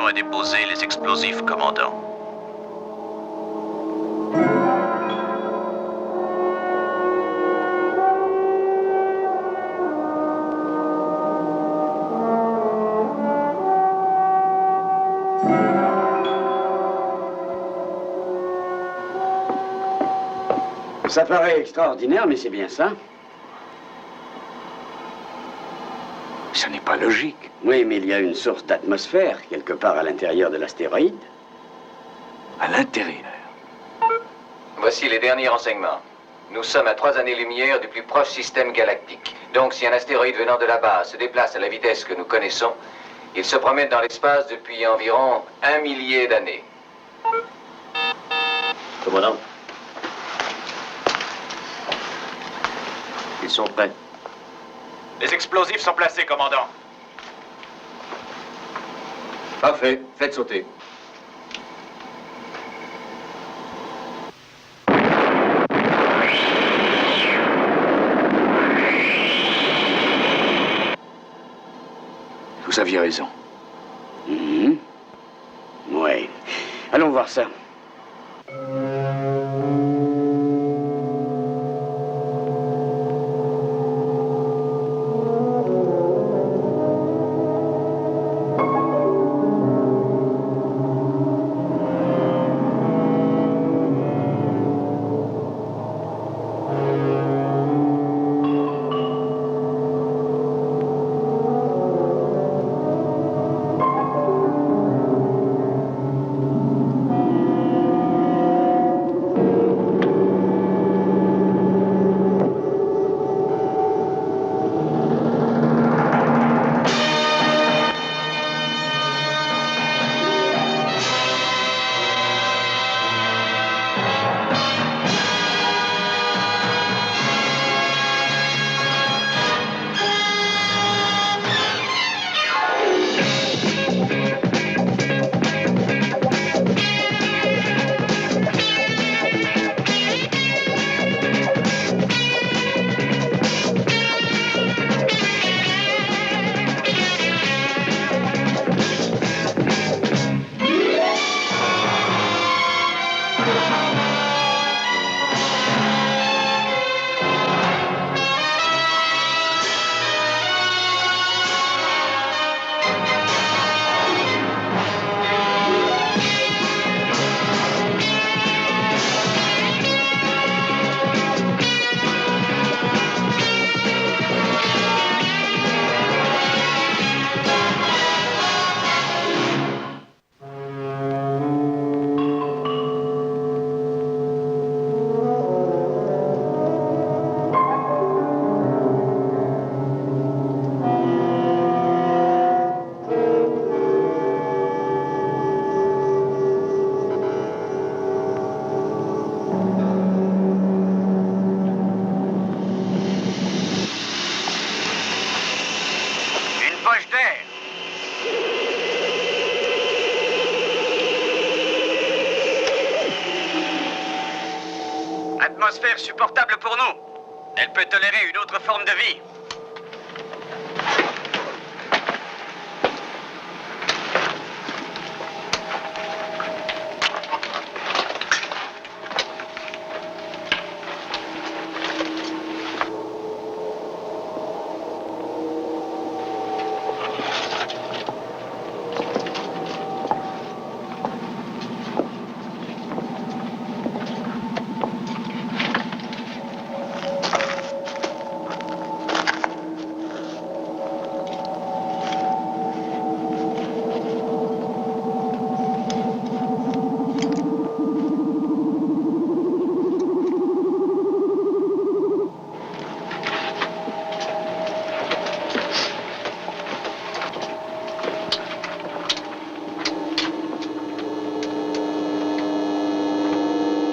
et déposer les explosifs, commandant. Ça paraît extraordinaire, mais c'est bien ça. Ce n'est pas logique. Oui, mais il y a une source d'atmosphère quelque part à l'intérieur de l'astéroïde. À l'intérieur. Voici les derniers renseignements. Nous sommes à 3 années-lumière du plus proche système galactique. Donc, si un astéroïde venant de là-bas se déplace à la vitesse que nous connaissons, il se promène dans l'espace depuis environ 1 millier d'années. Commandant. Ils sont prêts. Les explosifs sont placés, commandant. Parfait. Faites sauter. Vous aviez raison. Oui. Allons voir ça. Atmosphère supportable pour nous. Elle peut tolérer une autre forme de vie.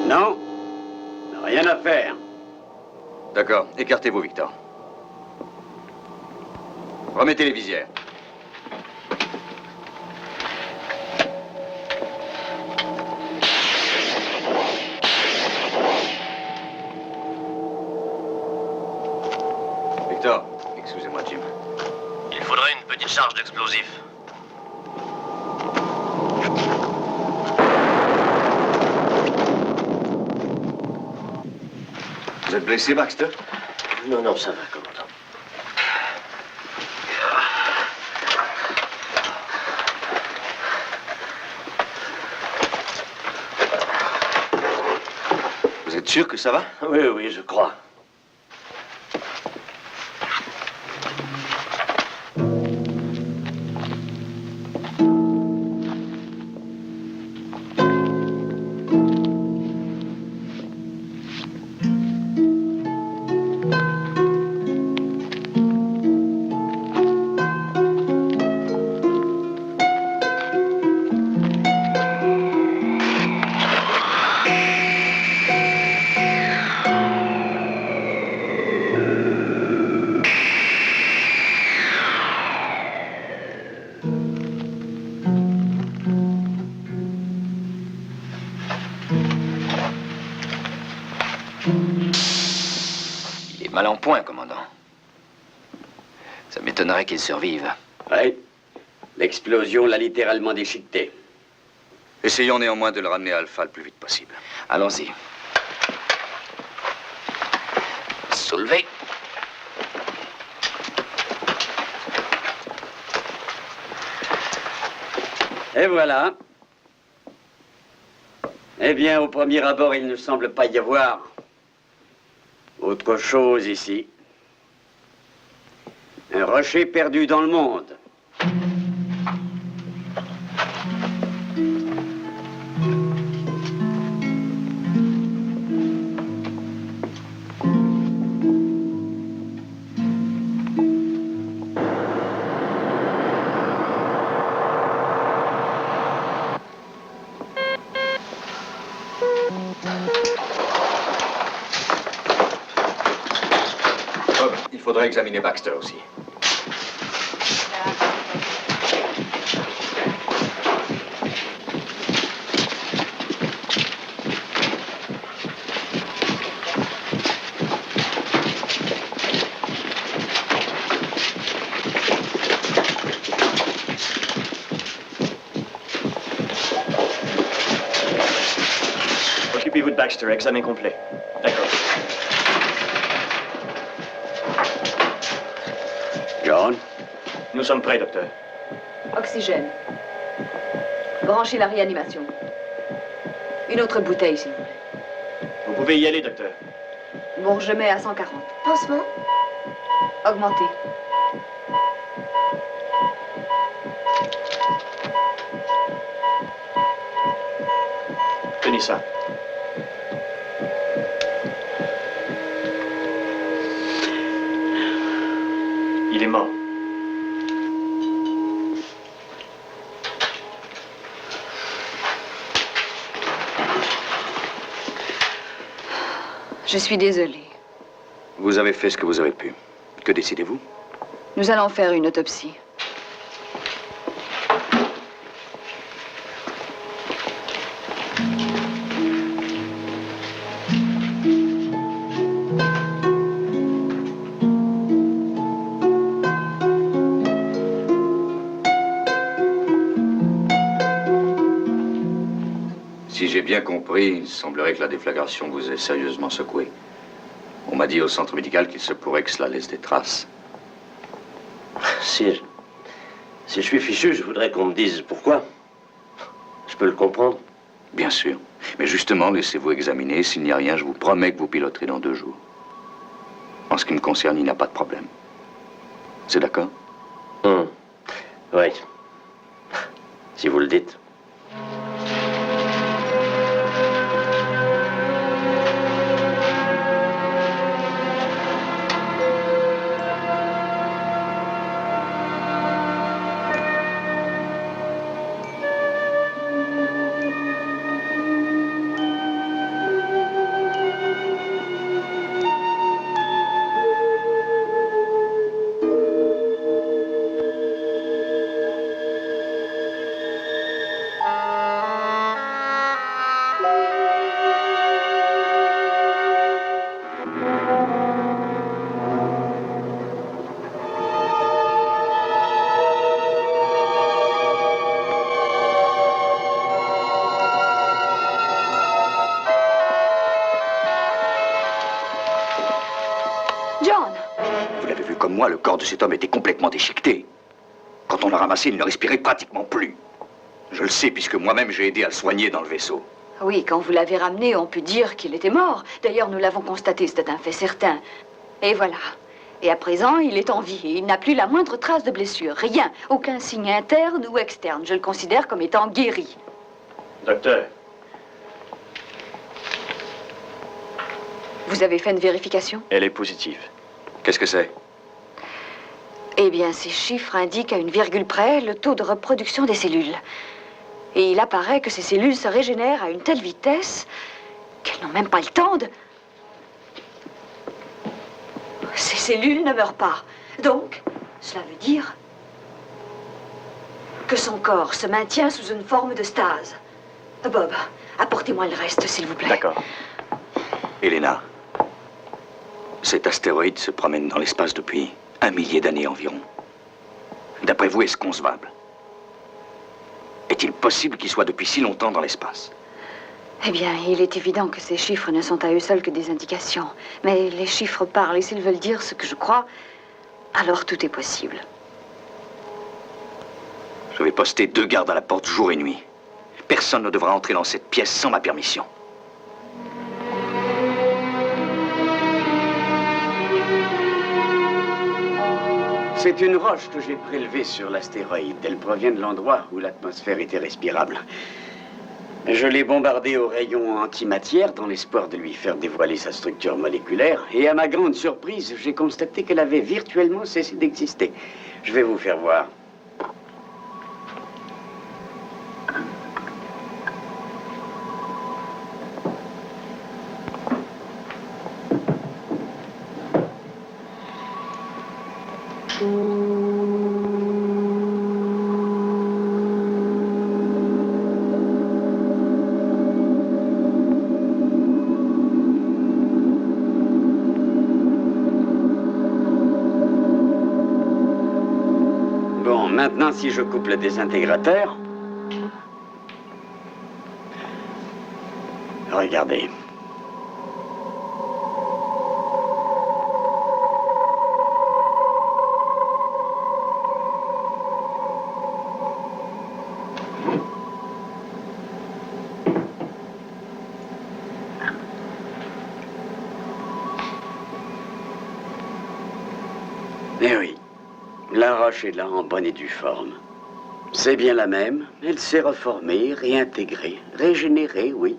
Non? Rien à faire. D'accord. Écartez-vous, Victor. Remettez les visières. Victor, excusez-moi, Jim. Il faudrait une petite charge d'explosifs. Vous êtes blessé, Baxter? Non, non, ça va, commandant. Vous êtes sûr que ça va? Oui, oui, je crois. Il est mal en point, commandant. Ça m'étonnerait qu'il survive. Oui. L'explosion l'a littéralement déchiqueté. Essayons néanmoins de le ramener à Alpha le plus vite possible. Allons-y. Soulevez. Et voilà. Eh bien, au premier abord, il ne semble pas y avoir autre chose ici. Un rocher perdu dans le monde. Bob, il faudrait examiner Baxter aussi. Occupez-vous de Baxter, examen complet. D'accord. John, Nous sommes prêts, docteur. Oxygène. Branchez la réanimation. Une autre bouteille, s'il vous plaît. Vous pouvez y aller, docteur. Bon, je mets à 140. Pansement. Augmentez. Tenez ça. Il est mort. Je suis désolée. Vous avez fait ce que vous avez pu. Que décidez-vous? Nous allons faire une autopsie. Si j'ai bien compris, il semblerait que la déflagration vous ait sérieusement secoué. On m'a dit au centre médical qu'il se pourrait que cela laisse des traces. Si je suis fichu, je voudrais qu'on me dise pourquoi. Je peux le comprendre. Bien sûr. Mais justement, laissez-vous examiner. S'il n'y a rien, je vous promets que vous piloterez dans 2 jours. En ce qui me concerne, il n'y a pas de problème. C'est d'accord? Oui. Si vous le dites. John! Vous l'avez vu comme moi, le corps de cet homme était complètement déchiqueté. Quand on l'a ramassé, il ne respirait pratiquement plus. Je le sais, puisque moi-même j'ai aidé à le soigner dans le vaisseau. Oui, quand vous l'avez ramené, on peut dire qu'il était mort. D'ailleurs, nous l'avons constaté, c'était un fait certain. Et voilà. Et à présent, il est en vie et il n'a plus la moindre trace de blessure. Rien. Aucun signe interne ou externe. Je le considère comme étant guéri. Docteur, Vous avez fait une vérification? elle est positive. Qu'est-ce que c'est? Eh bien, ces chiffres indiquent à une virgule près le taux de reproduction des cellules. Et il apparaît que ces cellules se régénèrent à une telle vitesse qu'elles n'ont même pas le temps de... Ces cellules ne meurent pas. Donc, cela veut dire que son corps se maintient sous une forme de stase. Bob, apportez-moi le reste, s'il vous plaît. D'accord. Elena, cet astéroïde se promène dans l'espace depuis 1 millier d'années environ. D'après vous, est-ce concevable? Est-il possible qu'il soit depuis si longtemps dans l'espace? Eh bien, il est évident que ces chiffres ne sont à eux seuls que des indications. Mais les chiffres parlent, et s'ils veulent dire ce que je crois, alors tout est possible. Je vais poster 2 gardes à la porte jour et nuit. Personne ne devra entrer dans cette pièce sans ma permission. C'est une roche que j'ai prélevée sur l'astéroïde. Elle provient de l'endroit où l'atmosphère était respirable. Je l'ai bombardée aux rayons antimatière dans l'espoir de lui faire dévoiler sa structure moléculaire. Et à ma grande surprise, j'ai constaté qu'elle avait virtuellement cessé d'exister. Je vais vous faire voir. Bon, maintenant, si je coupe le désintégrateur... Regardez. Eh oui, la roche est là en bonne et due forme. C'est bien la même, elle s'est reformée, réintégrée, régénérée, oui.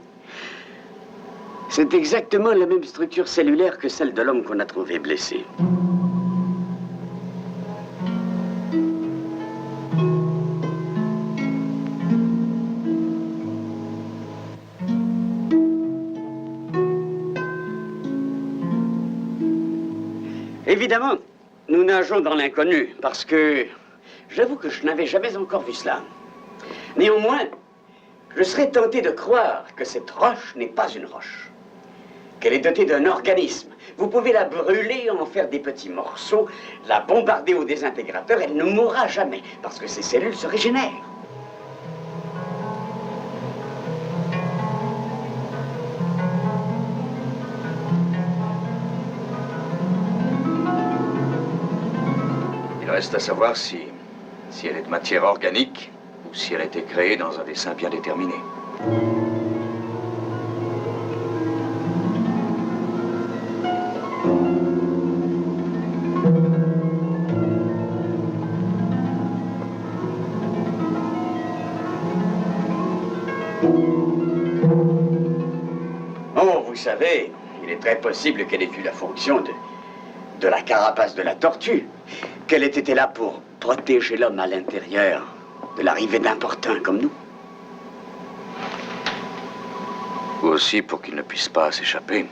C'est exactement la même structure cellulaire que celle de l'homme qu'on a trouvé blessé. Évidemment, nous nageons dans l'inconnu, parce que j'avoue que je n'avais jamais encore vu cela. Néanmoins, je serais tenté de croire que cette roche n'est pas une roche, qu'elle est dotée d'un organisme. Vous pouvez la brûler, en faire des petits morceaux, la bombarder au désintégrateur, elle ne mourra jamais, parce que ses cellules se régénèrent. Il reste à savoir si elle est de matière organique ou si elle a été créée dans un dessin bien déterminé. Oh, vous savez, il est très possible qu'elle ait eu la fonction de la carapace de la tortue, qu'elle ait été là pour protéger l'homme à l'intérieur de l'arrivée d'importuns comme nous. Ou aussi pour qu'il ne puisse pas s'échapper.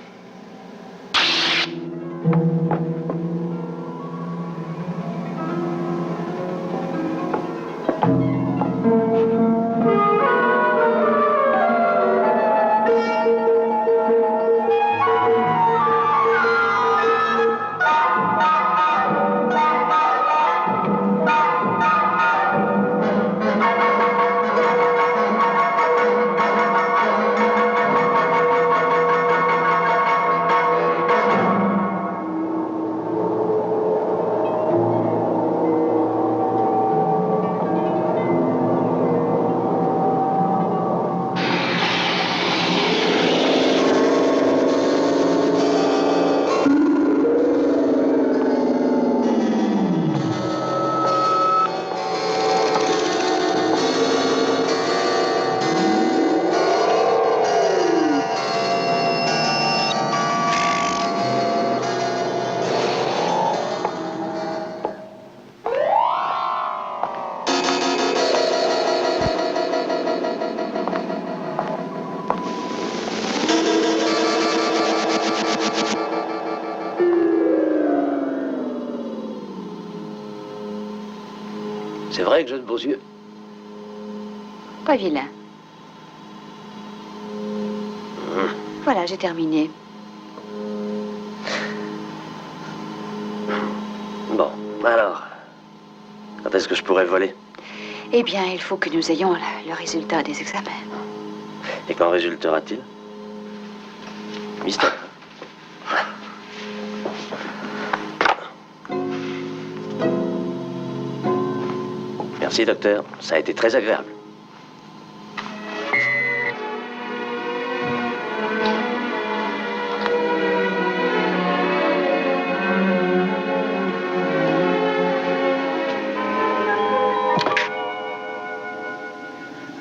C'est vrai que j'ai de beaux yeux. Pas vilain. Voilà, j'ai terminé. Bon, alors, quand est-ce que je pourrais voler? Eh bien, il faut que nous ayons le résultat des examens. Et qu'en résultera-t-il? Mystère. Merci, docteur. Ça a été très agréable.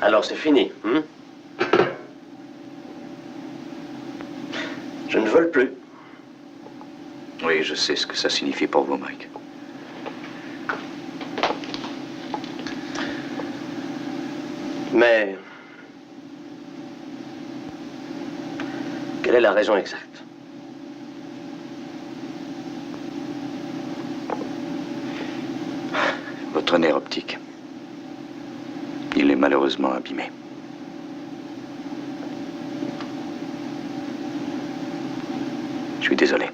Alors, c'est fini, hein? Je ne vole plus. Oui, je sais ce que ça signifie pour vous, Mike. Mais... quelle est la raison exacte? Votre nerf optique. Il est malheureusement abîmé. Je suis désolé.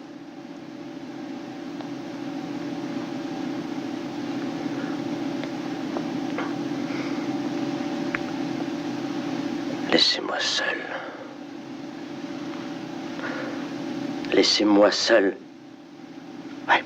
Laissez-moi seul. Laissez-moi seul. Ouais.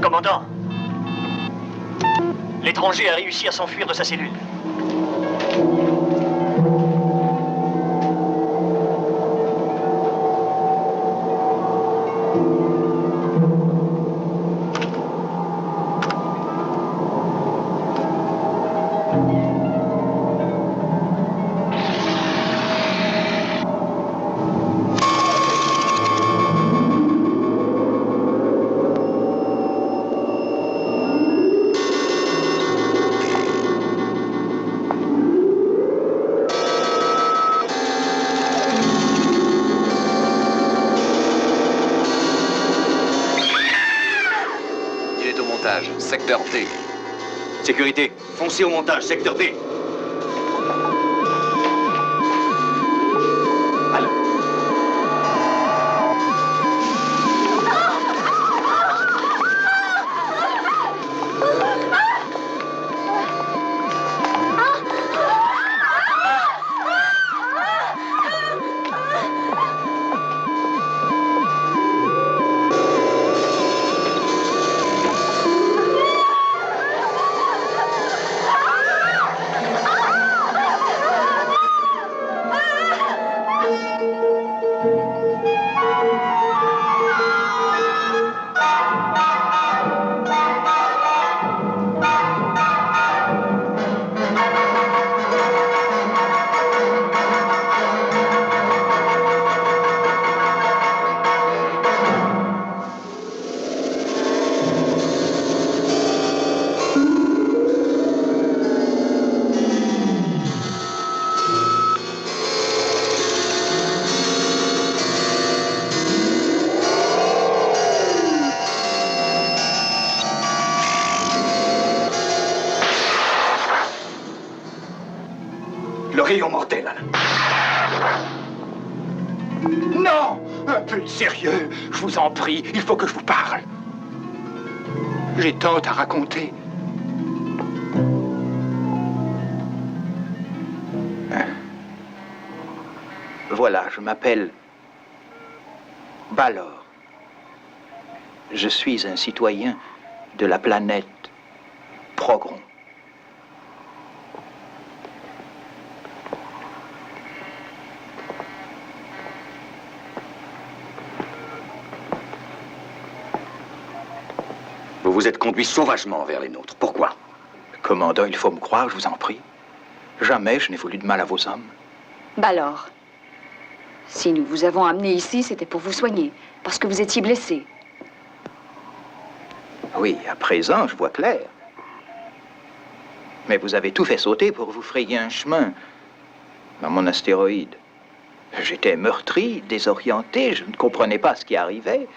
Commandant, l'étranger a réussi à s'enfuir de sa cellule. Secteur D. Sécurité, foncez au montage, secteur D. Alors. Le rayon mortel, Alan. Non! Un peu de sérieux, je vous en prie, il faut que je vous parle. J'ai tant à raconter. Voilà, je m'appelle Balor. Je suis un citoyen de la planète Progron. Vous vous êtes conduit sauvagement vers les nôtres. Pourquoi? Commandant, il faut me croire, je vous en prie. Jamais je n'ai voulu de mal à vos hommes. Balor, si nous vous avons amené ici, c'était pour vous soigner, parce que vous étiez blessé. Oui, à présent, je vois clair. Mais vous avez tout fait sauter pour vous frayer un chemin dans mon astéroïde. J'étais meurtri, désorienté, je ne comprenais pas ce qui arrivait.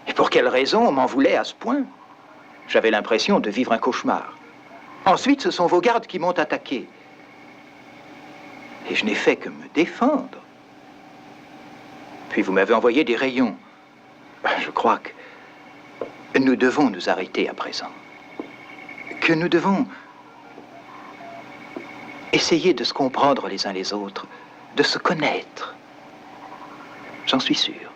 Et pour quelle raison on m'en voulait à ce point? J'avais l'impression de vivre un cauchemar. Ensuite, ce sont vos gardes qui m'ont attaqué. Et je n'ai fait que me défendre. Puis vous m'avez envoyé des rayons. Je crois que nous devons nous arrêter à présent. Que nous devons essayer de se comprendre les uns les autres, de se connaître. J'en suis sûr.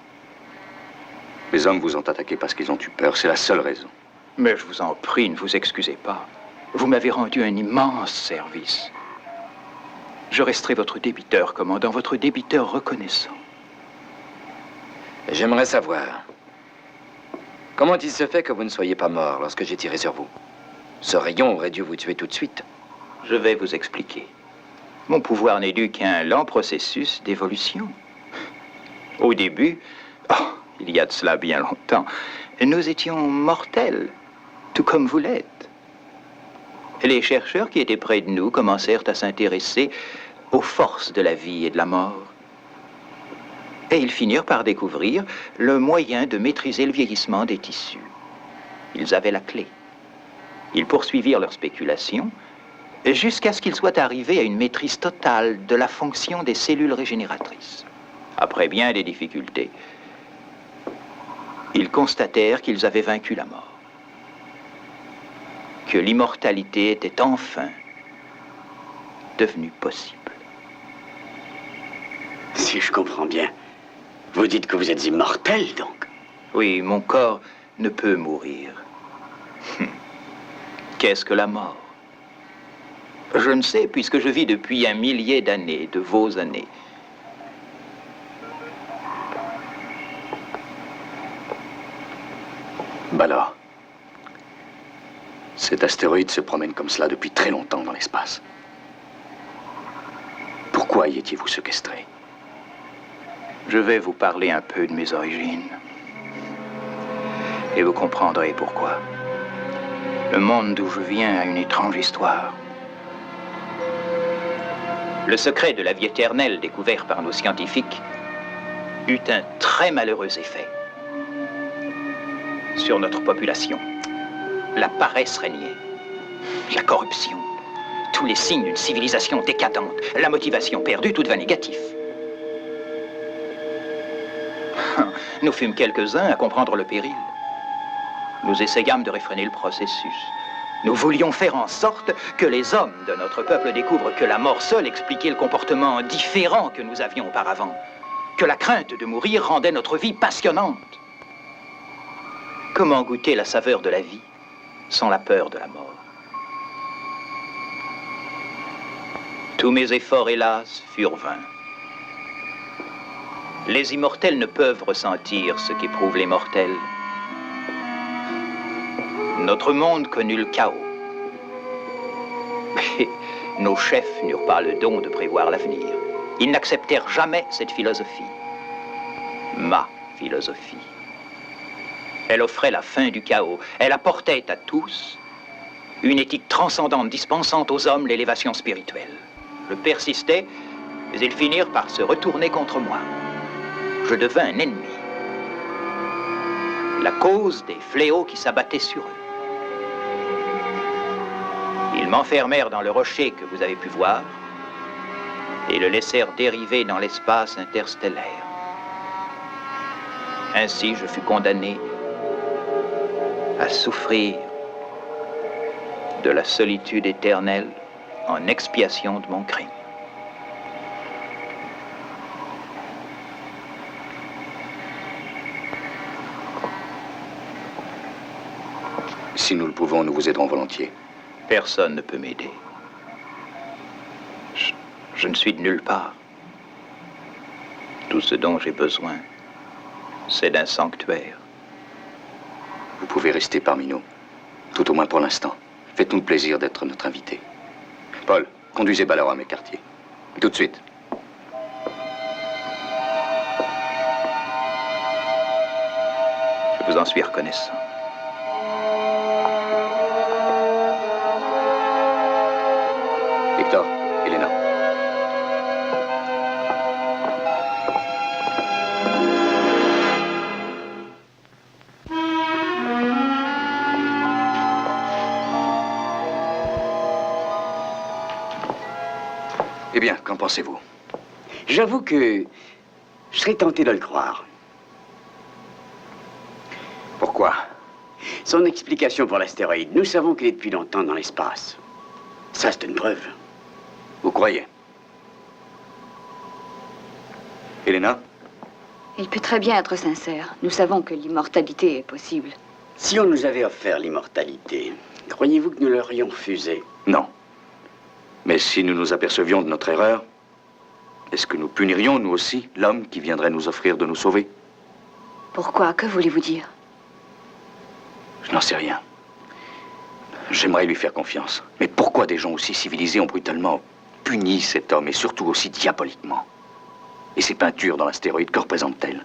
Les hommes vous ont attaqué parce qu'ils ont eu peur, c'est la seule raison. Mais je vous en prie, ne vous excusez pas. Vous m'avez rendu un immense service. Je resterai votre débiteur, commandant, votre débiteur reconnaissant. J'aimerais savoir, comment il se fait que vous ne soyez pas mort lorsque j'ai tiré sur vous? Ce rayon aurait dû vous tuer tout de suite. Je vais vous expliquer. Mon pouvoir n'est dû qu'à un lent processus d'évolution. Au début, il y a de cela bien longtemps, nous étions mortels, tout comme vous l'êtes. Les chercheurs qui étaient près de nous commencèrent à s'intéresser aux forces de la vie et de la mort. Et ils finirent par découvrir le moyen de maîtriser le vieillissement des tissus. Ils avaient la clé. Ils poursuivirent leurs spéculations jusqu'à ce qu'ils soient arrivés à une maîtrise totale de la fonction des cellules régénératrices. Après bien des difficultés, ils constatèrent qu'ils avaient vaincu la mort. Que l'immortalité était enfin devenue possible. Si je comprends bien, vous dites que vous êtes immortel, donc? Oui, mon corps ne peut mourir. Qu'est-ce que la mort? Je ne sais, puisque je vis depuis un millier d'années, de vos années. Balor, cet astéroïde se promène comme cela depuis très longtemps dans l'espace. Pourquoi y étiez-vous séquestré? Je vais vous parler un peu de mes origines. Et vous comprendrez pourquoi. Le monde d'où je viens a une étrange histoire. Le secret de la vie éternelle découvert par nos scientifiques eut un très malheureux effet sur notre population. La paresse régnait, la corruption, tous les signes d'une civilisation décadente, la motivation perdue, tout devint négatif. Nous fûmes quelques-uns à comprendre le péril. Nous essayâmes de réfréner le processus. Nous voulions faire en sorte que les hommes de notre peuple découvrent que la mort seule expliquait le comportement différent que nous avions auparavant, que la crainte de mourir rendait notre vie passionnante. Comment goûter la saveur de la vie sans la peur de la mort? Tous mes efforts, hélas, furent vains. Les immortels ne peuvent ressentir ce qu'éprouvent les mortels. Notre monde connut le chaos. Mais nos chefs n'eurent pas le don de prévoir l'avenir. Ils n'acceptèrent jamais cette philosophie. Ma philosophie. Elle offrait la fin du chaos. Elle apportait à tous une éthique transcendante dispensant aux hommes l'élévation spirituelle. Je persistais, mais ils finirent par se retourner contre moi. Je devins un ennemi. La cause des fléaux qui s'abattaient sur eux. Ils m'enfermèrent dans le rocher que vous avez pu voir et le laissèrent dériver dans l'espace interstellaire. Ainsi, je fus condamné à souffrir de la solitude éternelle en expiation de mon crime. Si nous le pouvons, nous vous aiderons volontiers. Personne ne peut m'aider. Je ne suis de nulle part. Tout ce dont j'ai besoin, c'est d'un sanctuaire. Vous pouvez rester parmi nous, tout au moins pour l'instant. Faites-nous le plaisir d'être notre invité. Paul, conduisez Ballard à mes quartiers. Tout de suite. Je vous en suis reconnaissant. Victor, Elena. Eh bien, qu'en pensez-vous? J'avoue que je serais tenté de le croire. Pourquoi? Son explication pour l'astéroïde, nous savons qu'il est depuis longtemps dans l'espace. Ça, c'est une preuve. Vous croyez? Elena? Il peut très bien être sincère. Nous savons que l'immortalité est possible. Si on nous avait offert l'immortalité, croyez-vous que nous l'aurions refusé? Non. Mais si nous nous apercevions de notre erreur, est-ce que nous punirions, nous aussi, l'homme qui viendrait nous offrir de nous sauver? Pourquoi? Que voulez-vous dire? Je n'en sais rien. J'aimerais lui faire confiance. Mais pourquoi des gens aussi civilisés ont brutalement puni cet homme, et surtout aussi diaboliquement? Et ces peintures dans l'astéroïde, que représentent-elles?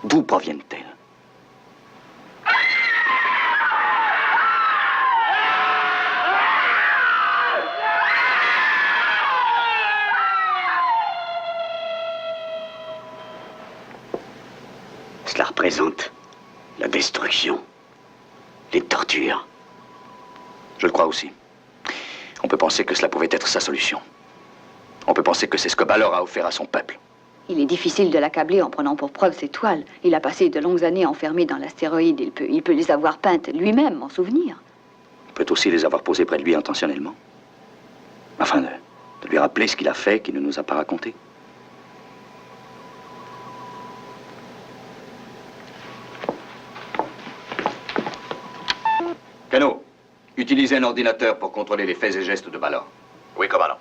D'où proviennent-elles? Cela représente la destruction, les tortures. Je le crois aussi. On peut penser que cela pouvait être sa solution. On peut penser que c'est ce que Ballard a offert à son peuple. Il est difficile de l'accabler en prenant pour preuve ses toiles. Il a passé de longues années enfermé dans l'astéroïde. Il peut les avoir peintes lui-même, en souvenir. Il peut aussi les avoir posées près de lui intentionnellement. Afin de lui rappeler ce qu'il a fait, qu'il ne nous a pas raconté. Cano, utilisez un ordinateur pour contrôler les faits et gestes de Ballard. Oui, commandant.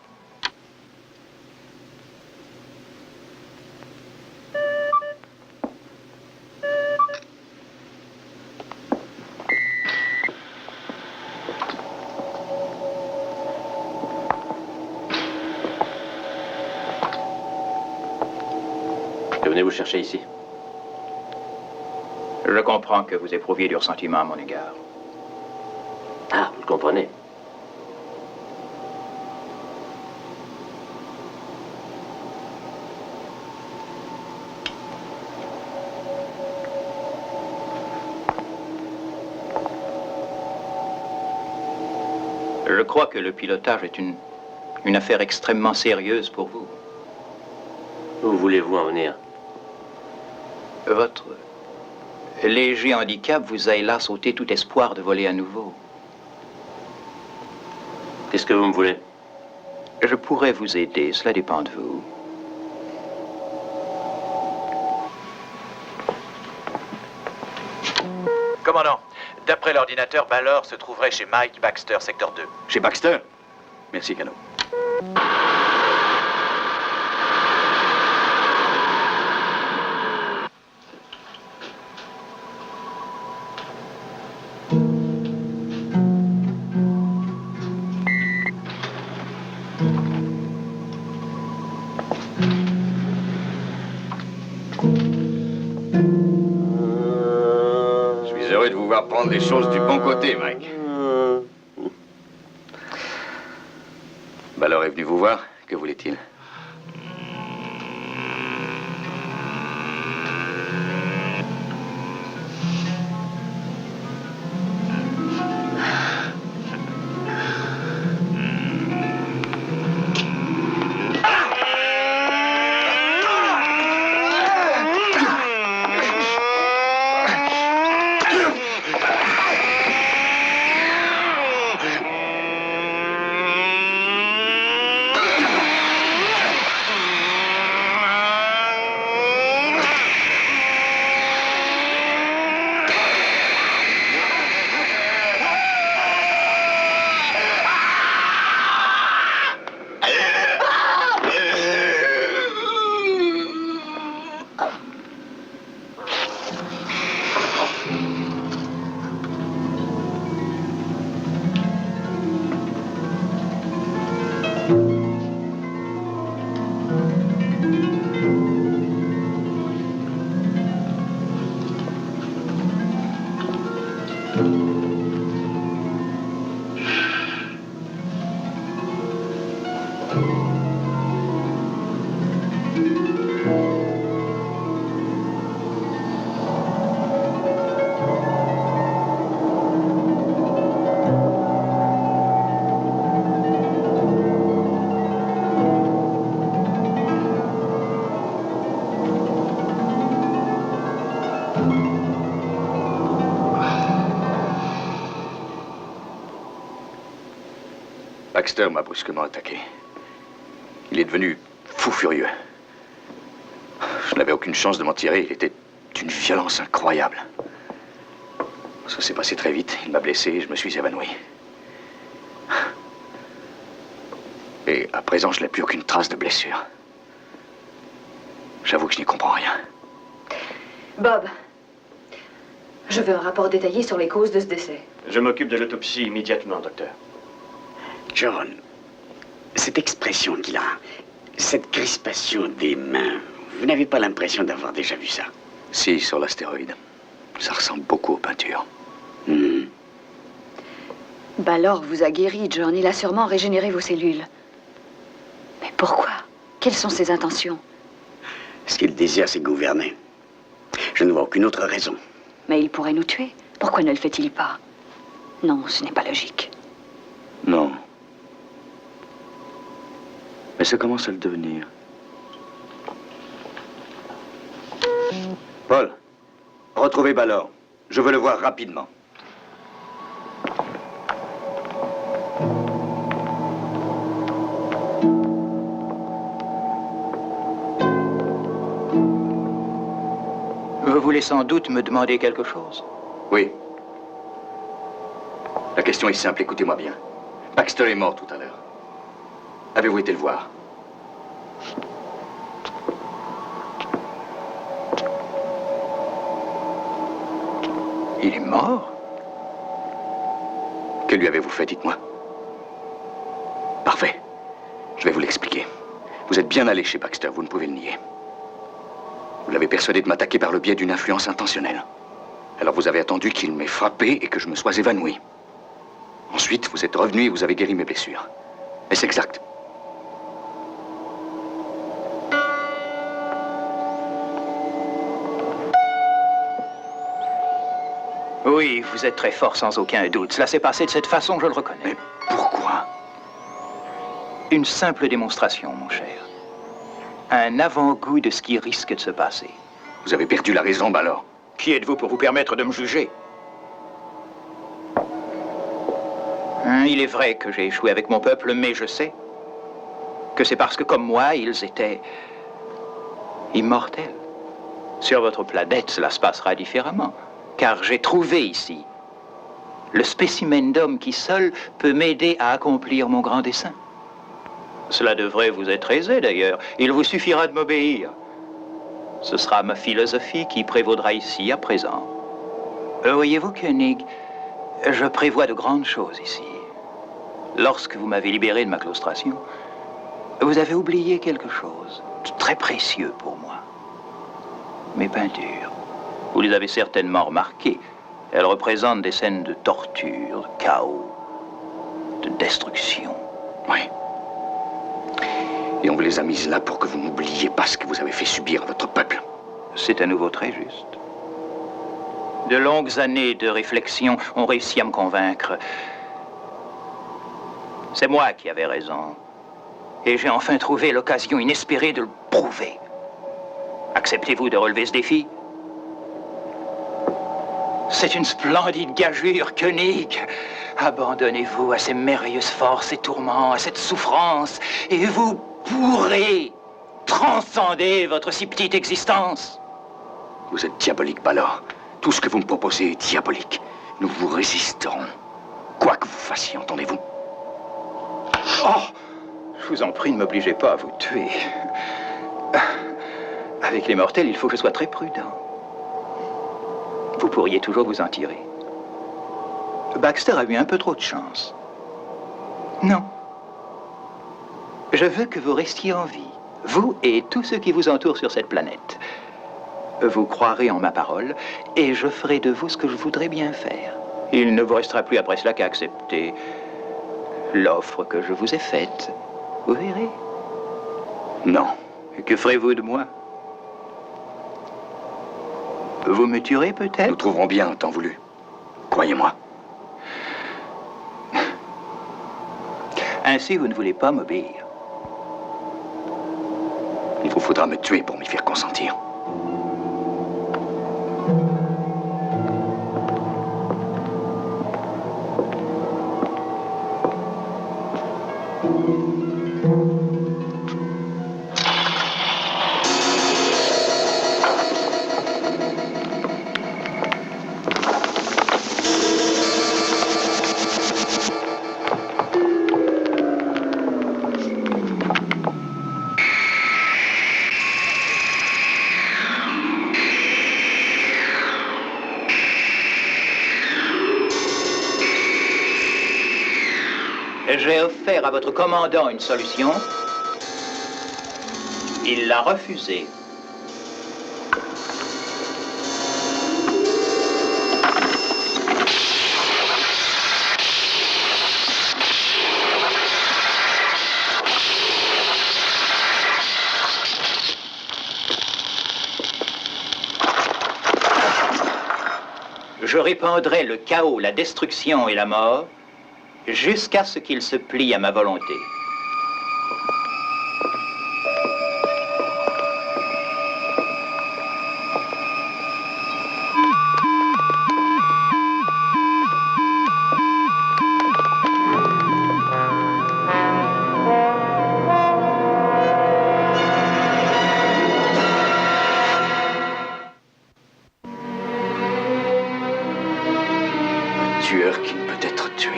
Que venez-vous chercher ici? Je comprends que vous éprouviez du ressentiment à mon égard. Ah, vous le comprenez. Je crois que le pilotage est une affaire extrêmement sérieuse pour vous. Où voulez-vous en venir? Votre léger handicap vous a hélas ôté tout espoir de voler à nouveau. Qu'est-ce que vous me voulez? Je pourrais vous aider, cela dépend de vous. Commandant, d'après l'ordinateur, Ballard se trouverait chez Mike Baxter, secteur 2. Chez Baxter? Merci, Cano. Je suis heureux de vous voir prendre les choses du bon côté, Mike. Ballard est venu vous voir. Que voulait-il? Baxter m'a brusquement attaqué. Il est devenu fou furieux. Je n'avais aucune chance de m'en tirer. Il était d'une violence incroyable. Ça s'est passé très vite. Il m'a blessé et je me suis évanoui. Et à présent, je n'ai plus aucune trace de blessure. J'avoue que je n'y comprends rien. Bob, je veux un rapport détaillé sur les causes de ce décès. Je m'occupe de l'autopsie immédiatement, docteur. John, cette expression qu'il a, cette crispation des mains, vous n'avez pas l'impression d'avoir déjà vu ça? Si, sur l'astéroïde. Ça ressemble beaucoup aux peintures. Balor vous a guéri, John. Il a sûrement régénéré vos cellules. Mais pourquoi? Quelles sont ses intentions? Ce qu'il désire, c'est gouverner. Je ne vois aucune autre raison. Mais il pourrait nous tuer. Pourquoi ne le fait-il pas? Non, ce n'est pas logique. Non. Mais ça commence à le devenir. Paul, retrouvez Balor. Je veux le voir rapidement. Vous voulez sans doute me demander quelque chose? Oui. La question est simple, écoutez-moi bien. Baxter est mort tout à l'heure. Avez-vous été le voir? Il est mort? Que lui avez-vous fait, dites-moi? Parfait. Je vais vous l'expliquer. Vous êtes bien allé chez Baxter, vous ne pouvez le nier. Vous l'avez persuadé de m'attaquer par le biais d'une influence intentionnelle. Alors vous avez attendu qu'il m'ait frappé et que je me sois évanoui. Ensuite, vous êtes revenu et vous avez guéri mes blessures. Est-ce exact? Oui, vous êtes très fort sans aucun doute. Cela s'est passé de cette façon, je le reconnais. Mais pourquoi? Une simple démonstration, mon cher. Un avant-goût de ce qui risque de se passer. Vous avez perdu la raison, Balor. Qui êtes-vous pour vous permettre de me juger? Il est vrai que j'ai échoué avec mon peuple, mais je sais que c'est parce que, comme moi, ils étaient immortels. Sur votre planète, cela se passera différemment, car j'ai trouvé ici le spécimen d'homme qui seul peut m'aider à accomplir mon grand dessein. Cela devrait vous être aisé, d'ailleurs. Il vous suffira de m'obéir. Ce sera ma philosophie qui prévaudra ici, à présent. Voyez-vous, Koenig, je prévois de grandes choses ici. Lorsque vous m'avez libéré de ma claustration, vous avez oublié quelque chose de très précieux pour moi. Mes peintures. Vous les avez certainement remarquées. Elles représentent des scènes de torture, de chaos, de destruction. Oui. Et on vous les a mises là pour que vous n'oubliez pas ce que vous avez fait subir à votre peuple. C'est à nouveau très juste. De longues années de réflexion ont réussi à me convaincre. C'est moi qui avais raison. Et j'ai enfin trouvé l'occasion inespérée de le prouver. Acceptez-vous de relever ce défi? C'est une splendide gageure, Koenig. Abandonnez-vous à ces merveilleuses forces, ces tourments, à cette souffrance, et vous pourrez transcender votre si petite existence. Vous êtes diabolique, Balor. Tout ce que vous me proposez est diabolique. Nous vous résisterons. Quoi que vous fassiez, entendez-vous? Oh! Je vous en prie, ne m'obligez pas à vous tuer. Avec les mortels, il faut que je sois très prudent. Vous pourriez toujours vous en tirer. Baxter a eu un peu trop de chance. Non. Je veux que vous restiez en vie, vous et tous ceux qui vous entourent sur cette planète. Vous croirez en ma parole, et je ferai de vous ce que je voudrais bien faire. Il ne vous restera plus après cela qu'à accepter l'offre que je vous ai faite. Vous verrez. Non. Que ferez-vous de moi? Vous me tuerez peut-être? Nous trouverons bien un temps voulu. Croyez-moi. Ainsi, vous ne voulez pas m'obéir. Il vous faudra me tuer pour m'y faire consentir. J'ai offert à votre commandant une solution. Il l'a refusée. Je répandrai le chaos, la destruction et la mort jusqu'à ce qu'il se plie à ma volonté. Tueur qui ne peut être tué.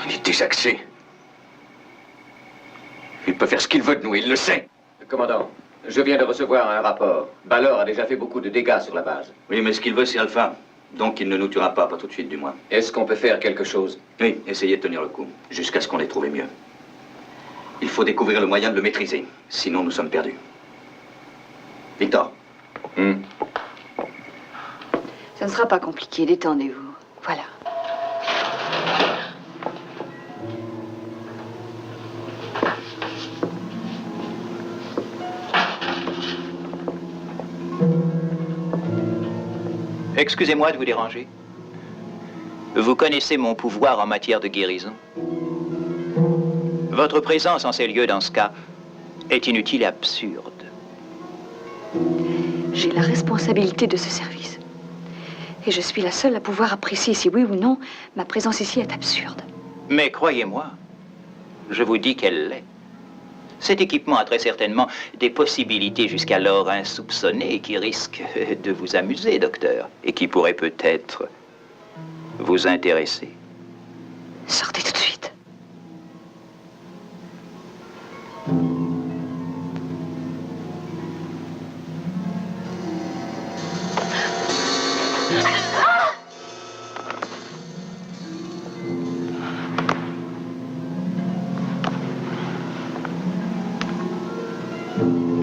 Il est désaxé. Il peut faire ce qu'il veut de nous, il le sait. Commandant, je viens de recevoir un rapport. Balor a déjà fait beaucoup de dégâts sur la base. Oui, mais ce qu'il veut, c'est Alpha. Donc il ne nous tuera pas tout de suite, du moins. Est-ce qu'on peut faire quelque chose? Oui, essayez de tenir le coup, jusqu'à ce qu'on ait trouvé mieux. Il faut découvrir le moyen de le maîtriser, sinon nous sommes perdus. Victor. Ça ne sera pas compliqué, détendez-vous. Voilà. Excusez-moi de vous déranger. Vous connaissez mon pouvoir en matière de guérison. Votre présence en ces lieux dans ce cas est inutile et absurde. J'ai la responsabilité de ce service. Et je suis la seule à pouvoir apprécier si oui ou non ma présence ici est absurde. Mais croyez-moi, je vous dis qu'elle l'est. Cet équipement a très certainement des possibilités jusqu'alors insoupçonnées qui risquent de vous amuser, docteur, et qui pourraient peut-être vous intéresser. Sortez tout de suite.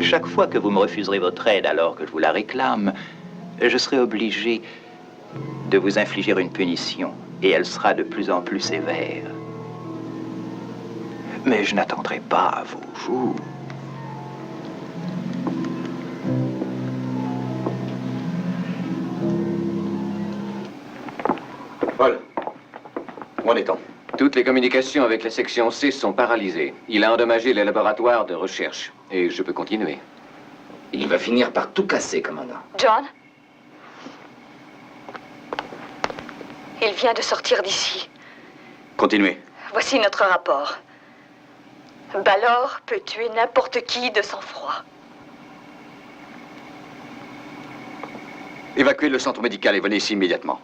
Chaque fois que vous me refuserez votre aide alors que je vous la réclame, je serai obligé de vous infliger une punition, et elle sera de plus en plus sévère. Mais je n'attendrai pas à vos jours. Paul, où en est-on? Toutes les communications avec la section C sont paralysées. Il a endommagé les laboratoires de recherche. Et je peux continuer. Il va finir par tout casser, commandant. John? Il vient de sortir d'ici. Continuez. Voici notre rapport. Balor peut tuer n'importe qui de sang-froid. Évacuez le centre médical et venez ici immédiatement.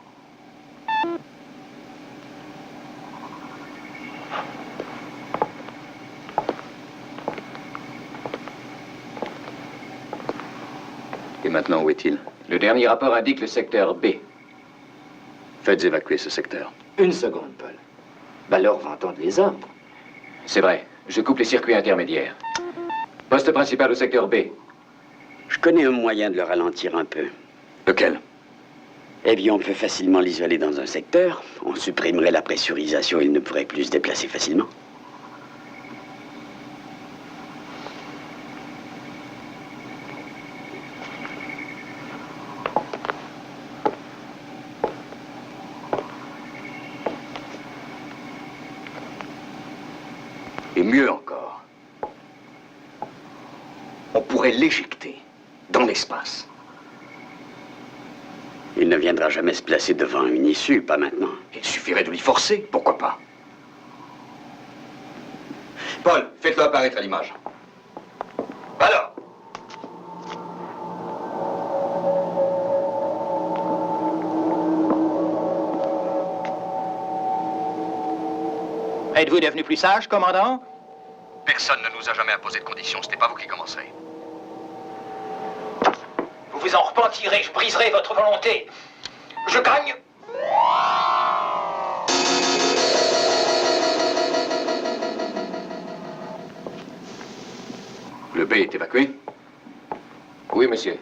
Et maintenant, où est-il? Le dernier rapport indique le secteur B. Faites évacuer ce secteur. Une seconde, Paul. Balor va entendre les ordres. C'est vrai. Je coupe les circuits intermédiaires. Poste principal au secteur B. Je connais un moyen de le ralentir un peu. Lequel? Eh bien, on peut facilement l'isoler dans un secteur. On supprimerait la pressurisation et il ne pourrait plus se déplacer facilement. Et mieux encore, on pourrait l'éjecter dans l'espace. Il ne viendra jamais se placer devant une issue, pas maintenant. Il suffirait de l'y forcer, pourquoi pas? Paul, faites-le apparaître à l'image. Alors. Êtes-vous devenu plus sage, commandant? Personne ne nous a jamais imposé de conditions, ce n'est pas vous qui commencerez. Vous vous en repentirez, je briserai votre volonté. Je gagne. Le B est évacué? Oui, monsieur.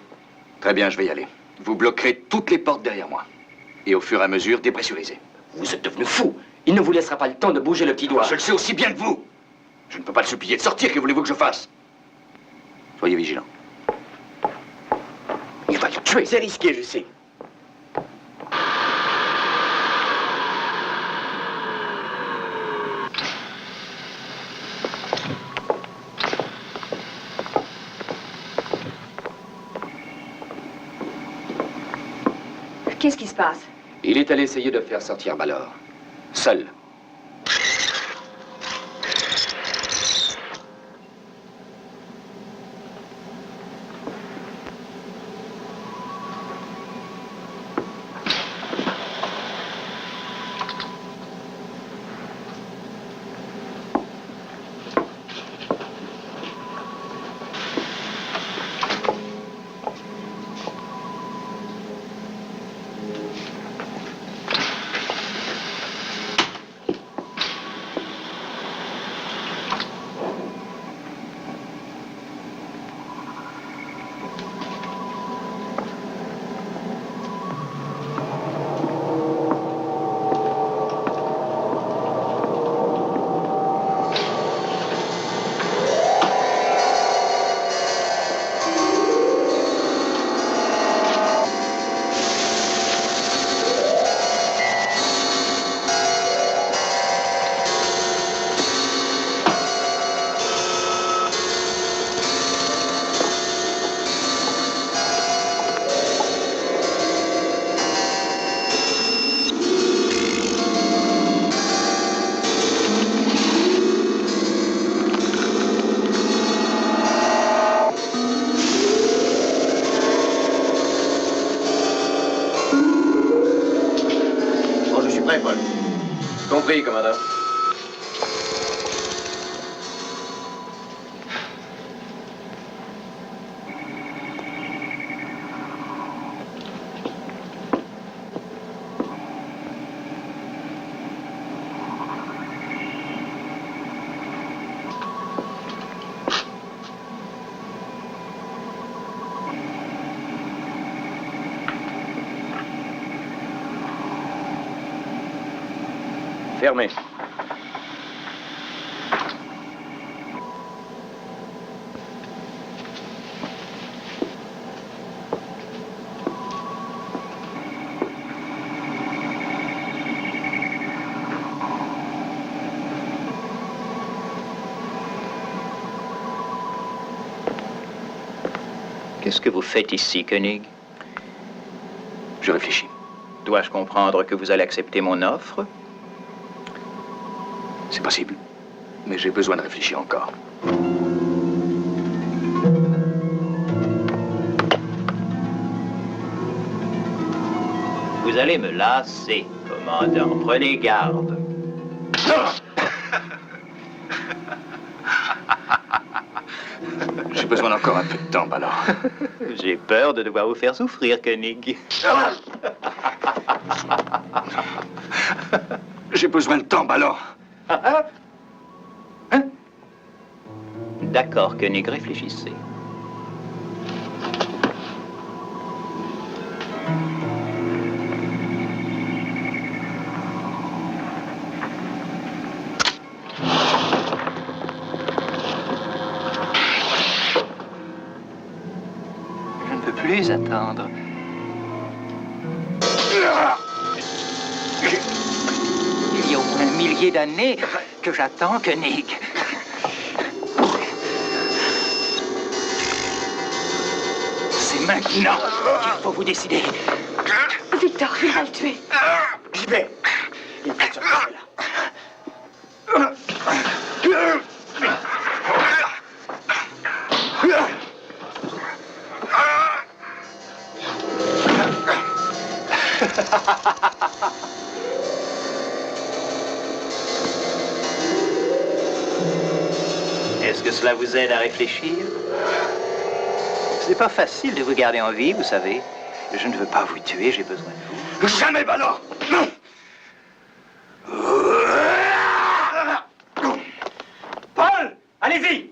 Très bien, je vais y aller. Vous bloquerez toutes les portes derrière moi. Et au fur et à mesure, dépressurisez. Vous êtes devenu fou. Il ne vous laissera pas le temps de bouger le petit doigt. Je le sais aussi bien que vous. Je ne peux pas le supplier de sortir. Que voulez-vous que je fasse? Soyez vigilants. Il va le tuer. C'est risqué, je sais. Qu'est-ce qui se passe? Il est allé essayer de faire sortir Balor. Seul. Compris, commandant. Fermé. Qu'est-ce que vous faites ici, Koenig? Je réfléchis. Dois-je comprendre que vous allez accepter mon offre? C'est possible. Mais j'ai besoin de réfléchir encore. Vous allez me lasser, commandant. Prenez garde. J'ai besoin d'encore un peu de temps, Balor. J'ai peur de devoir vous faire souffrir, Koenig. J'ai besoin de temps, Balor. D'accord, Koenig, réfléchissez. Je ne peux plus attendre. Il y a au moins 1 millier d'années que j'attends, Koenig. C'est maintenant qu'il faut vous décider. Victor, il va le tuer. J'y vais. Il faut sortir de là. Est-ce que cela vous aide à réfléchir? C'est pas facile de vous garder en vie, vous savez. Je ne veux pas vous tuer, j'ai besoin de vous. Jamais, Balor! Non! Paul! Allez-y!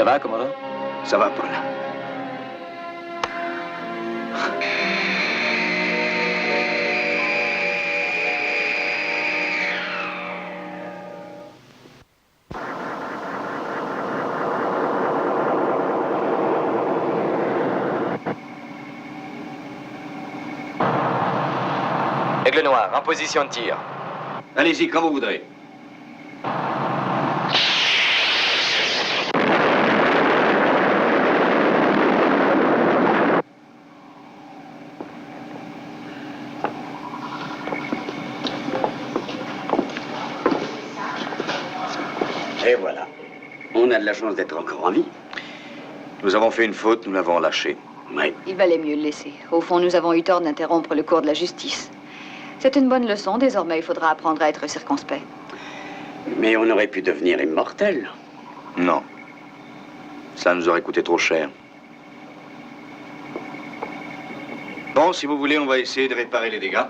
Ça va, commandant? Ça va, Paul. Aigle noir, en position de tir. Allez-y, quand vous voudrez. Et voilà. On a de la chance d'être encore en vie. Nous avons fait une faute, nous l'avons lâché. Oui. Il valait mieux le laisser. Au fond, nous avons eu tort d'interrompre le cours de la justice. C'est une bonne leçon. Désormais, il faudra apprendre à être circonspect. Mais on aurait pu devenir immortel. Non. Ça nous aurait coûté trop cher. Bon, si vous voulez, on va essayer de réparer les dégâts.